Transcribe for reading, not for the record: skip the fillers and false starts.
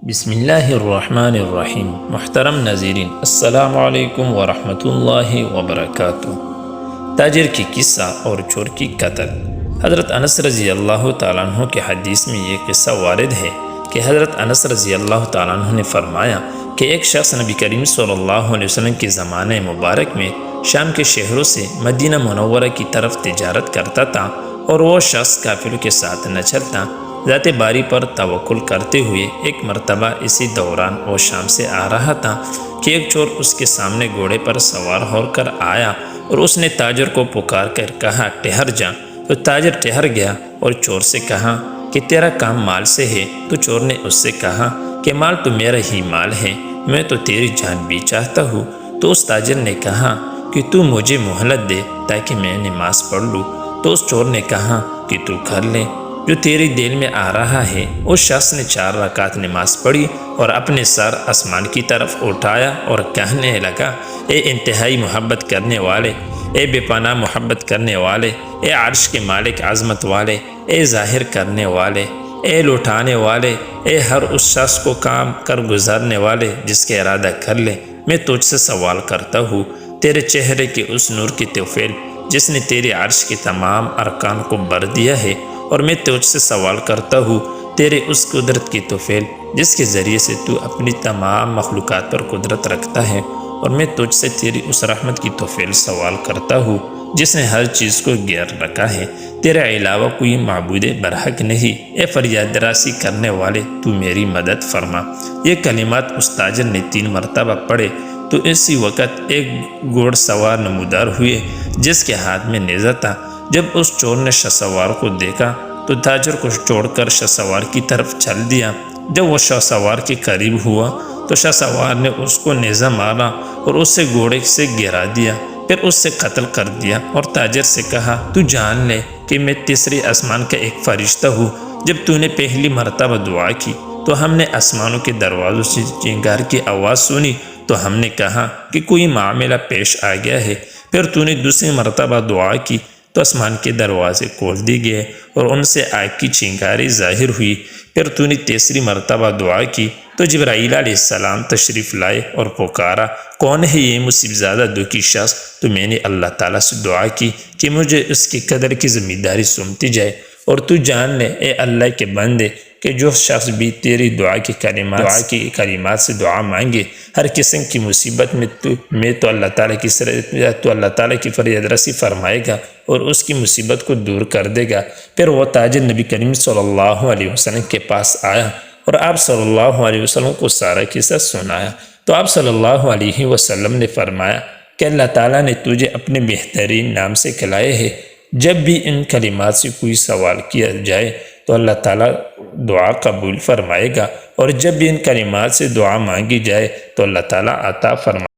بسم اللہ الرحمن الرحیم۔ محترم ناظرین، السلام علیکم ورحمۃ اللہ وبرکاتہ۔ تاجر کی قصہ اور چور کی قتل۔ حضرت انس رضی اللہ تعالیٰ عنہ کے حدیث میں یہ قصہ وارد ہے کہ حضرت انس رضی اللہ تعالیٰ عنہ نے فرمایا کہ ایک شخص نبی کریم صلی اللہ علیہ وسلم کے زمانہ مبارک میں شام کے شہروں سے مدینہ منورہ کی طرف تجارت کرتا تھا، اور وہ شخص کافروں کے ساتھ نہ چلتا، ذات باری پر توکل کرتے ہوئے۔ ایک مرتبہ اسی دوران وہ شام سے آ رہا تھا کہ ایک چور اس کے سامنے گھوڑے پر سوار ہو کر آیا، اور اس نے تاجر کو پکار کر کہا، ٹھہر جا۔ تو تاجر ٹھہر گیا اور چور سے کہا کہ تیرا کام مال سے ہے؟ تو چور نے اس سے کہا کہ مال تو میرا ہی مال ہے، میں تو تیری جان بھی چاہتا ہوں۔ تو اس تاجر نے کہا کہ تو مجھے مہلت دے تاکہ میں نماز پڑھ لوں۔ تو اس چور نے کہا کہ تو کر لے جو تیری دل میں آ رہا ہے۔ اس شخص نے 4 رکعت نماز پڑھی اور اپنے سر آسمان کی طرف اٹھایا اور کہنے لگا، اے انتہائی محبت کرنے والے، اے بے پناہ محبت کرنے والے، اے عرش کے مالک عظمت والے، اے ظاہر کرنے والے، اے لوٹانے والے، اے ہر اس شخص کو کام کر گزارنے والے جس کا ارادہ کر لے، میں تجھ سے سوال کرتا ہوں تیرے چہرے کے اس نور کی توفیل جس نے تیرے عرش کے تمام ارکان کو بھر دیا ہے، اور میں تجھ سے سوال کرتا ہوں تیرے اس قدرت کی توفیل جس کے ذریعے سے تو اپنی تمام مخلوقات پر قدرت رکھتا ہے، اور میں تجھ سے تیری اس رحمت کی توفیل سوال کرتا ہوں جس نے ہر چیز کو گھیر رکھا ہے، تیرے علاوہ کوئی معبود برحق نہیں، اے فریاد رسی کرنے والے تو میری مدد فرما۔ یہ کلمات اس تاجر نے 3 مرتبہ پڑھے تو اسی وقت ایک گھوڑ سوار نمودار ہوئے جس کے ہاتھ میں نیزہ تھا۔ جب اس چور نے شہسوار کو دیکھا تو تاجر کو چھوڑ کر شہسوار کی طرف چل دیا۔ جب وہ شہسوار کے قریب ہوا تو شہسوار نے اس کو نیزہ مارا اور اسے گھوڑے سے گرا دیا، پھر اس سے قتل کر دیا، اور تاجر سے کہا، تو جان لے کہ میں تیسرے آسمان کا ایک فرشتہ ہوں۔ جب تو نے پہلی مرتبہ دعا کی تو ہم نے آسمانوں کے دروازوں سے چنگار کی آواز سنی، تو ہم نے کہا کہ کوئی معاملہ پیش آ گیا ہے۔ پھر تو نے دوسری مرتبہ دعا کی تو آسمان کے دروازے کھول دیے گئے اور ان سے آگ کی چنگاری ظاہر ہوئی۔ پھر تو نے تیسری مرتبہ دعا کی تو جبرائیل علیہ السلام تشریف لائے اور پکارا، کون ہے یہ مصیبت زدہ دکھی شخص؟ تو میں نے اللہ تعالیٰ سے دعا کی کہ مجھے اس کی قدر کی ذمہ داری سونپی جائے، اور تو جان لے اے اللہ کے بندے کہ جو شخص بھی تیری دعا کی کلمات سے دعا مانگے، ہر قسم کی مصیبت میں تو اللہ تعالیٰ کی فریاد رسی فرمائے گا اور اس کی مصیبت کو دور کر دے گا۔ پھر وہ تاجر نبی کریم صلی اللہ علیہ وسلم کے پاس آیا اور آپ صلی اللہ علیہ وسلم کو سارا قصہ سنایا، تو آپ صلی اللہ علیہ وسلم نے فرمایا کہ اللہ تعالیٰ نے تجھے اپنے بہترین نام سے کھلائے ہے، جب بھی ان کلمات سے کوئی سوال کیا جائے تو اللہ تعالیٰ دعا قبول فرمائے گا، اور جب بھی ان کلمات سے دعا مانگی جائے تو اللہ تعالیٰ عطا فرمائے گا۔